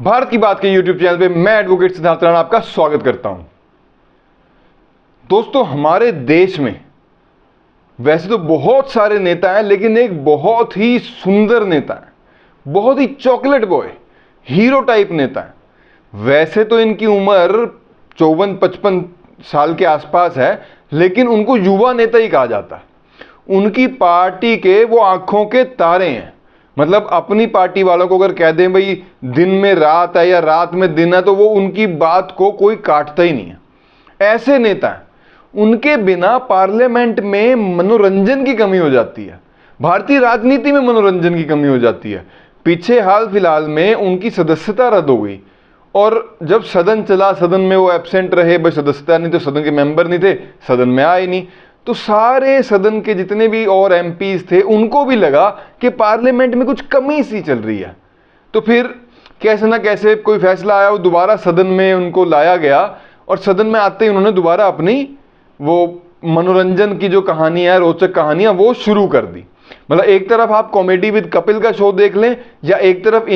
भारत की बात के यूट्यूब चैनल पे मैं एडवोकेट सिद्धार्थ राणा आपका स्वागत करता हूं। दोस्तों, हमारे देश में वैसे तो बहुत सारे नेता हैं, लेकिन एक बहुत ही सुंदर नेता है, बहुत ही चॉकलेट बॉय, हीरो टाइप नेता है। वैसे तो इनकी उम्र 54-55 साल के आसपास है, लेकिन उनको युवा नेता ही कहा जाता है। उनकी पार्टी के वो आंखों के तारे हैं। मतलब अपनी पार्टी वालों को अगर कह दें भाई दिन में रात है या रात में दिन है, तो वो उनकी बात को कोई काटता ही नहीं है। ऐसे नेता हैं। उनके बिना पार्लियामेंट में मनोरंजन की कमी हो जाती है, भारतीय राजनीति में मनोरंजन की कमी हो जाती है। पीछे हाल फिलहाल में उनकी सदस्यता रद्द हो गई, और जब सदन चला, सदन में वो एब्सेंट रहे, भाई सदस्यता नहीं तो सदन के मेंबर नहीं थे, सदन में आए नहीं, तो सारे सदन के जितने भी और एमपीज थे उनको भी लगा कि पार्लियामेंट में कुछ कमी सी चल रही है। तो फिर कैसे ना कैसे कोई फैसला आया, वो दोबारा सदन में उनको लाया गया, और सदन में आते ही उन्होंने दोबारा अपनी वो मनोरंजन की जो कहानी है, रोचक कहानियां, वो शुरू कर दी। मतलब एक तरफ आप कॉमेडी विद कपिल का शो देख लें, या एक तरफ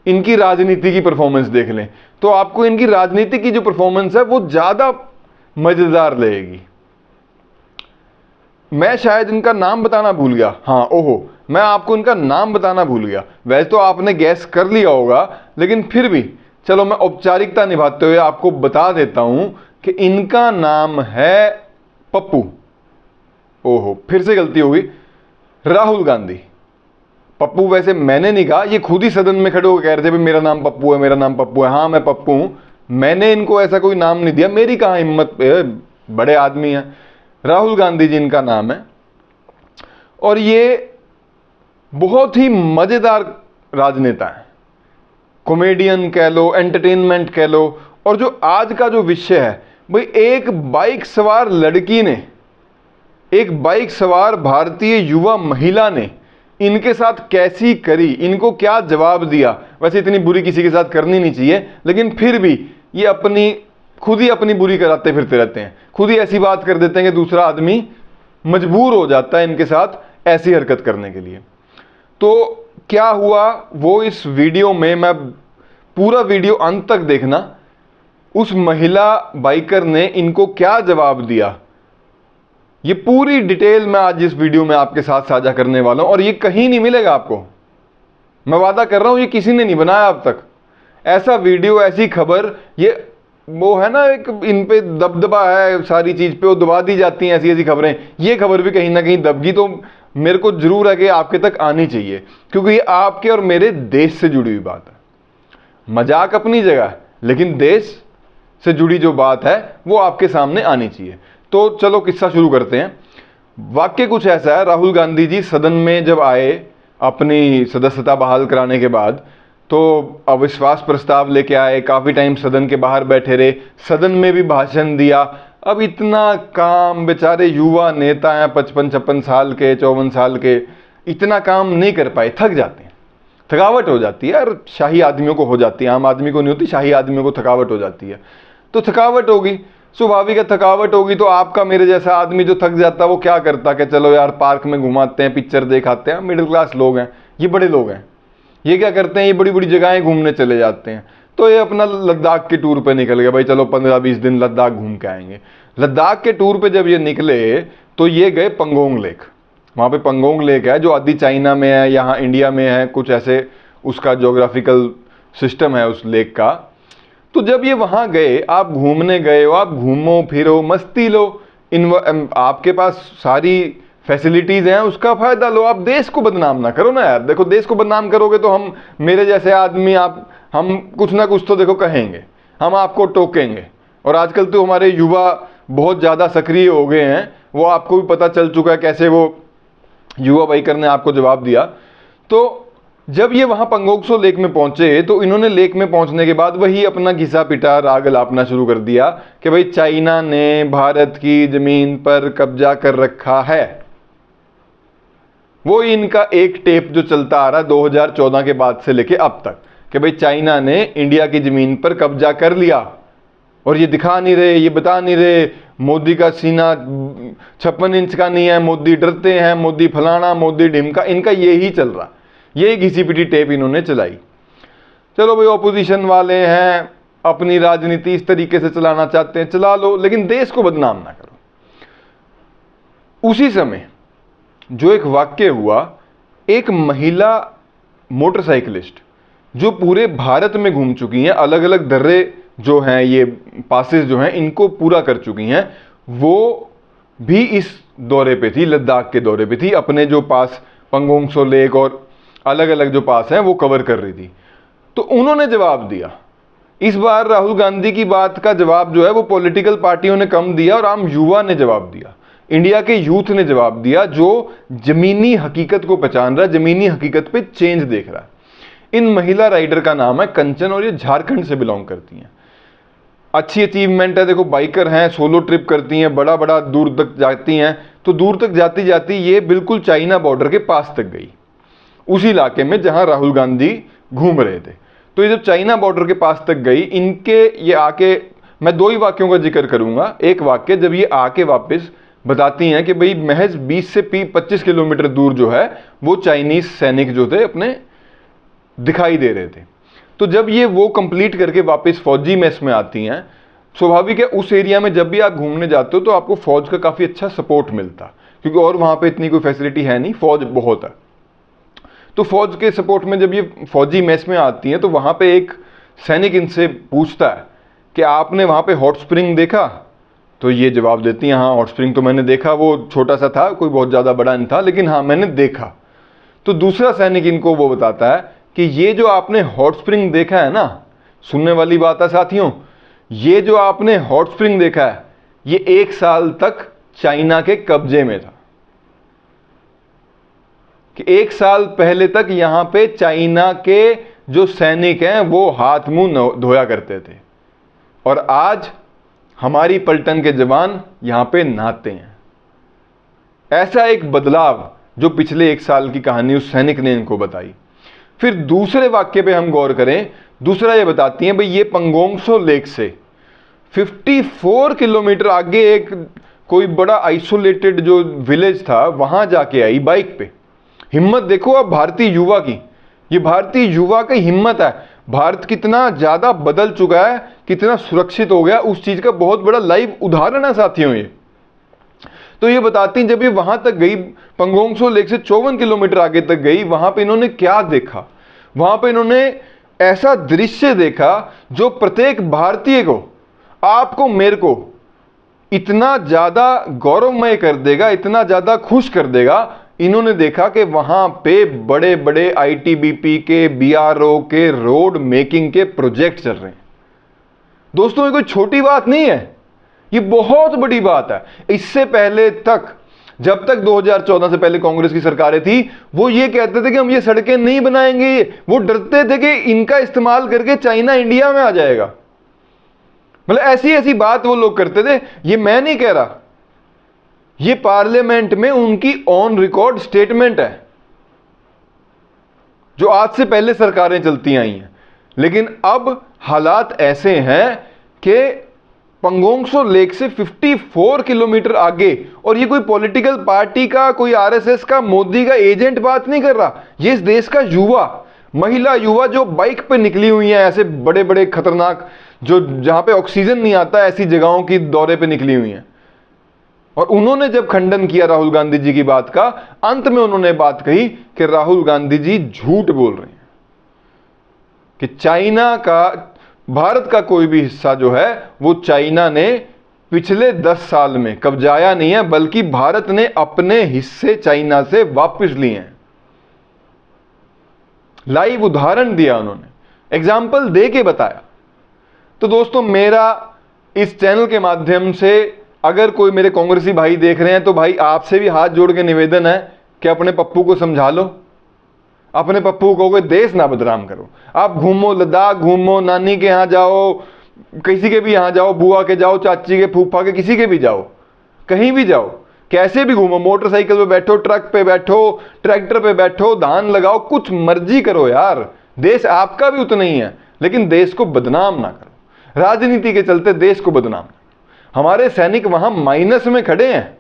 इनकी राजनीति की परफॉर्मेंस देख लें, तो आपको इनकी राजनीति की जो परफॉर्मेंस है वो ज्यादा मजेदार लगेगी। मैं शायद इनका नाम बताना भूल गया। हाँ, ओहो, मैं आपको इनका नाम बताना भूल गया। वैसे तो आपने गैस कर लिया होगा, लेकिन फिर भी चलो मैं औपचारिकता निभाते हुए आपको बता देता हूं कि इनका नाम है पप्पू। ओहो, फिर से गलती होगी, राहुल गांधी। पप्पू वैसे मैंने नहीं कहा, ये खुद ही सदन में खड़े होकर कह रहे थे मेरा नाम पप्पू है, मेरा नाम पप्पू है। हाँ, मैं पप्पू हूं, मैंने इनको ऐसा कोई नाम नहीं दिया, मेरी कहां हिम्मत, बड़े आदमी हैं। राहुल गांधी जी इनका नाम है, और ये बहुत ही मजेदार राजनेता है, कॉमेडियन कह लो, एंटरटेनमेंट कह लो। और जो आज का जो विषय है भाई, एक बाइक सवार लड़की ने, एक बाइक सवार भारतीय युवा महिला ने इनके साथ कैसी करी, इनको क्या जवाब दिया। वैसे इतनी बुरी किसी के साथ करनी नहीं चाहिए, लेकिन फिर भी ये खुद ही अपनी बुरी कराते फिरते रहते हैं। खुद ही ऐसी बात कर देते हैं कि दूसरा आदमी मजबूर हो जाता है इनके साथ ऐसी हरकत करने के लिए। तो क्या हुआ वो इस वीडियो में, मैं पूरा वीडियो अंत तक देखना, उस महिला बाइकर ने इनको क्या जवाब दिया, ये पूरी डिटेल मैं आज इस वीडियो में आपके साथ साझा करने वाला हूं। और ये कहीं नहीं मिलेगा आपको, मैं वादा कर रहा हूं, ये किसी ने नहीं बनाया अब तक। ऐसा वीडियो, ऐसी खबर, ये वो है ना, एक इन पे दबदबा है सारी चीज पे, वो दबा दी जाती हैं ऐसी ऐसी खबरें। ये खबर भी कहीं ना कहीं दबगी, तो मेरे को जरूर है कि आपके तक आनी चाहिए, क्योंकि ये आपके और मेरे देश से जुड़ी हुई बात है। मजाक अपनी जगह है, लेकिन देश से जुड़ी जो बात है वो आपके सामने आनी चाहिए। तो चलो किस्सा शुरू करते हैं। वाक्य कुछ ऐसा है, राहुल गांधी जी सदन में जब आए अपनी सदस्यता बहाल कराने के बाद, तो अविश्वास प्रस्ताव लेके आए, काफी टाइम सदन के बाहर बैठे रहे, सदन में भी भाषण दिया। अब इतना काम, बेचारे युवा नेता हैं, 55-56 साल के, 54 साल के, इतना काम नहीं कर पाए, थक जाते हैं, थकावट हो जाती है। और शाही आदमियों को हो जाती है, आम आदमी को नहीं होती, शाही आदमियों को थकावट हो जाती है। तो थकावट होगी, स्वाभाविक है, थकावट होगी। तो आपका मेरे जैसा आदमी जो थक जाता है वो क्या करता कि चलो यार पार्क में घुमाते हैं, पिक्चर दिखाते हैं। मिडिल क्लास लोग हैं, ये बड़े लोग हैं, ये क्या करते हैं, ये बड़ी बड़ी जगहें घूमने चले जाते हैं। तो ये अपना लद्दाख के टूर पे निकल गए, भाई चलो 15-20 दिन लद्दाख घूम के आएंगे। लद्दाख के टूर पे जब ये निकले तो ये गए पंगोंग लेक। वहाँ पे पंगोंग लेक है जो आदि चाइना में है, यहाँ इंडिया में है, कुछ ऐसे उसका ज्योग्राफिकल सिस्टम है उस लेक का। तो जब ये वहाँ गए, आप घूमने गए हो, आप घूमो फिरो, मस्ती लो, आपके पास सारी फैसिलिटीज हैं, उसका फायदा लो। आप देश को बदनाम ना करो ना यार। देखो, देश को बदनाम करोगे तो हम, मेरे जैसे आदमी, हम कुछ ना कुछ तो देखो कहेंगे, हम आपको टोकेंगे। और आजकल तो हमारे युवा बहुत ज़्यादा सक्रिय हो गए हैं, वो आपको भी पता चल चुका है कैसे वो युवा बाइकर ने आपको जवाब दिया। तो जब ये वहाँ पंगोक्सो लेक में पहुंचे, तो इन्होंने लेक में पहुंचने के बाद वही अपना घिसा पिटा राग अलापना शुरू कर दिया कि भाई चाइना ने भारत की जमीन पर कब्जा कर रखा है। वो इनका एक टेप जो चलता आ रहा है 2014 के बाद से लेके अब तक, कि भाई चाइना ने इंडिया की जमीन पर कब्जा कर लिया, और ये दिखा नहीं रहे, ये बता नहीं रहे। मोदी का सीना 56 इंच का नहीं है, मोदी डरते हैं, मोदी फलाना, मोदी ढिमका, इनका यही चल रहा, यही घिसी पिटी टेप इन्होंने चलाई। चलो भाई ऑपोजिशन वाले हैं, अपनी राजनीति इस तरीके से चलाना चाहते हैं, चला लो, लेकिन देश को बदनाम ना करो। उसी समय जो एक वाक्य हुआ, एक महिला मोटरसाइकिलिस्ट जो पूरे भारत में घूम चुकी हैं, अलग अलग दर्रे जो हैं, ये पासेस जो हैं, इनको पूरा कर चुकी हैं, वो भी इस दौरे पे थी, लद्दाख के दौरे पे थी, अपने जो पास पंगोंग सो लेक और अलग अलग जो पास हैं वो कवर कर रही थी। तो उन्होंने जवाब दिया। इस बार राहुल गांधी की बात का जवाब जो है वो पॉलिटिकल पार्टियों ने कम दिया और आम युवा ने जवाब दिया, इंडिया के यूथ ने जवाब दिया, जो जमीनी हकीकत को पहचान रहा है, जमीनी हकीकत पे चेंज देख रहा है। इन महिला राइडर का नाम है कंचन और ये झारखंड से बिलोंग करती हैं। अच्छी अचीवमेंट है, देखो बाइकर हैं, सोलो ट्रिप करती हैं, बड़ा बड़ा दूर तक जाती हैं। तो दूर तक जाती जाती ये बिल्कुल चाइना बॉर्डर के पास तक गई, उसी इलाके में जहां राहुल गांधी घूम रहे थे। तो ये जब चाइना बॉर्डर के पास तक गई, इनके ये आके, मैं दो ही वाक्यों का जिक्र करूंगा। एक वाक्य, जब ये आके वापस बताती हैं कि भाई महज 20 से 25 किलोमीटर दूर जो है वो चाइनीज सैनिक जो थे अपने दिखाई दे रहे थे। तो जब ये वो कंप्लीट करके वापस फौजी मेस में आती हैं, स्वाभाविक है उस एरिया में जब भी आप घूमने जाते हो तो आपको फौज का काफ़ी अच्छा सपोर्ट मिलता, क्योंकि और वहाँ पे इतनी कोई फैसिलिटी है नहीं, फौज बहुत है। तो फौज के सपोर्ट में जब ये फौजी मेस में आती हैं तो वहाँ पे एक सैनिक इनसे पूछता है कि आपने वहाँ पे हॉट स्प्रिंग देखा? तो ये जवाब देती हैं, हाँ हॉट स्प्रिंग तो मैंने देखा, वो छोटा सा था, कोई बहुत ज़्यादा बड़ा नहीं था, लेकिन हाँ मैंने देखा। तो दूसरा सैनिक इनको वो बताता है कि ये जो आपने हॉट स्प्रिंग देखा है ना, सुनने वाली बात है साथियों, ये जो आपने हॉट स्प्रिंग देखा है ये 1 साल तक चाइना के कब्जे में था, कि 1 साल पहले तक यहां पे चाइना के जो सैनिक हैं वो हाथ मुंह धोया करते थे, और आज हमारी पलटन के जवान यहां पे नहाते हैं। ऐसा एक बदलाव जो पिछले 1 साल की कहानी उस सैनिक ने इनको बताई। फिर दूसरे वाक्य पे हम गौर करें, दूसरा ये बताती हैं भाई ये पंगोंग सो लेक से 54 किलोमीटर आगे एक कोई बड़ा आइसोलेटेड जो विलेज था वहां जाके आई बाइक पे। हिम्मत देखो अब भारतीय युवा की, ये भारतीय युवा की हिम्मत है। भारत कितना ज्यादा बदल चुका है, कितना सुरक्षित हो गया, उस चीज का बहुत बड़ा लाइव उदाहरण है साथियों ये। तो ये बताती हैं जब ये वहां तक गई, पंगोंग सो लेक से 54 किलोमीटर आगे तक गई, वहां पे इन्होंने क्या देखा? वहां पे इन्होंने ऐसा दृश्य देखा जो प्रत्येक भारतीय को, आपको, मेरे को इतना ज्यादा गौरवमय कर देगा, इतना ज्यादा खुश कर देगा। इन्होंने देखा कि वहां पे बड़े बड़े आईटीबीपी के, बीआरओ के, रोड मेकिंग के प्रोजेक्ट चल रहे हैं। दोस्तों ये कोई छोटी बात नहीं है, ये बहुत बड़ी बात है। इससे पहले तक, जब तक 2014 से पहले कांग्रेस की सरकारें थी, वो ये कहते थे कि हम ये सड़कें नहीं बनाएंगे, वो डरते थे कि इनका इस्तेमाल करके चाइना इंडिया में आ जाएगा। मतलब ऐसी ऐसी बात वो लोग करते थे। ये मैं नहीं कह रहा, ये पार्लियामेंट में उनकी ऑन रिकॉर्ड स्टेटमेंट है जो आज से पहले सरकारें चलती आई हैं। लेकिन अब हालात ऐसे हैं कि पंगोंग सो लेक से 54 किलोमीटर आगे, और ये कोई पॉलिटिकल पार्टी का, कोई आरएसएस का, मोदी का एजेंट बात नहीं कर रहा, ये इस देश का युवा, महिला युवा जो बाइक पे निकली हुई हैं, ऐसे बड़े बड़े खतरनाक, जो जहां पे ऑक्सीजन नहीं आता ऐसी जगहों की दौरे पे निकली हुई हैं। और उन्होंने जब खंडन किया राहुल गांधी जी की बात का, अंत में उन्होंने बात कही कि राहुल गांधी जी झूठ बोल रहे हैं, कि चाइना का, भारत का कोई भी हिस्सा जो है वो चाइना ने पिछले 10 साल में कब्जाया नहीं है, बल्कि भारत ने अपने हिस्से चाइना से वापस लिए हैं। लाइव उदाहरण दिया उन्होंने, एग्जाम्पल दे के बताया। तो दोस्तों मेरा इस चैनल के माध्यम से अगर कोई मेरे कांग्रेसी भाई देख रहे हैं तो भाई आपसे भी हाथ जोड़ के निवेदन है कि अपने पप्पू को समझा लो, अपने पप्पू को कोई देश ना बदनाम करो। आप घूमो, लद्दाख घूमो, नानी के यहाँ जाओ, किसी के भी यहाँ जाओ, बुआ के जाओ, चाची के, फूफा के, किसी के भी जाओ, कहीं भी जाओ, कैसे भी घूमो, मोटरसाइकिल पे बैठो, ट्रक पे बैठो, ट्रैक्टर पे बैठो, धान लगाओ, कुछ मर्जी करो यार, देश आपका भी उतना ही है, लेकिन देश को बदनाम ना करो। राजनीति के चलते देश को बदनाम। हमारे सैनिक वहां माइनस में खड़े हैं,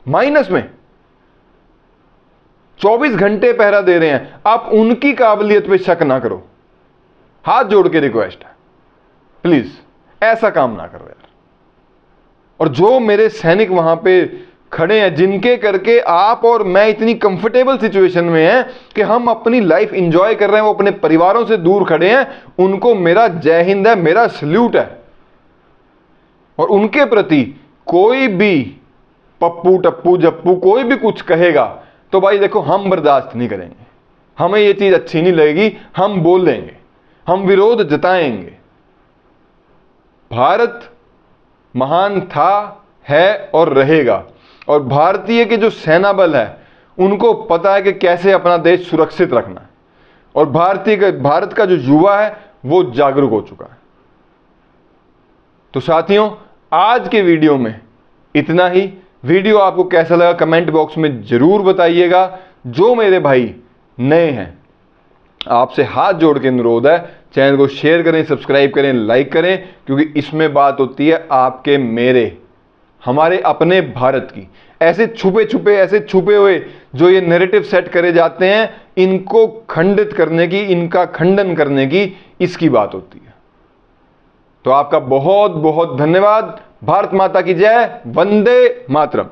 माइनस में 24 घंटे पहरा दे रहे हैं। आप उनकी काबिलियत पे शक ना करो, हाथ जोड़ के रिक्वेस्ट है, प्लीज ऐसा काम ना करो यार। और जो मेरे सैनिक वहां पे खड़े हैं, जिनके करके आप और मैं इतनी कंफर्टेबल सिचुएशन में हैं कि हम अपनी लाइफ एंजॉय कर रहे हैं, वो अपने परिवारों से दूर खड़े हैं, उनको मेरा जय हिंद है, मेरा सल्यूट है। और उनके प्रति कोई भी पप्पू टप्पू जप्पू कोई भी कुछ कहेगा तो भाई देखो, हम बर्दाश्त नहीं करेंगे, हमें ये चीज अच्छी नहीं लगेगी, हम बोल देंगे, हम विरोध जताएंगे। भारत महान था, है और रहेगा। और भारतीय के जो सेना बल है उनको पता है कि कैसे अपना देश सुरक्षित रखना है। और भारत का जो युवा है वो जागरूक हो चुका है। तो साथियों, आज के वीडियो में इतना ही। वीडियो आपको कैसा लगा कमेंट बॉक्स में जरूर बताइएगा। जो मेरे भाई नए हैं, आपसे हाथ जोड़ के अनुरोध है, चैनल को शेयर करें, सब्सक्राइब करें, लाइक करें, क्योंकि इसमें बात होती है आपके मेरे, हमारे अपने भारत की। ऐसे छुपे हुए जो ये नैरेटिव सेट करे जाते हैं, इनको खंडित करने की, इनका खंडन करने की, इसकी बात होती है। तो आपका बहुत बहुत धन्यवाद। भारत माता की जय। वंदे मातरम।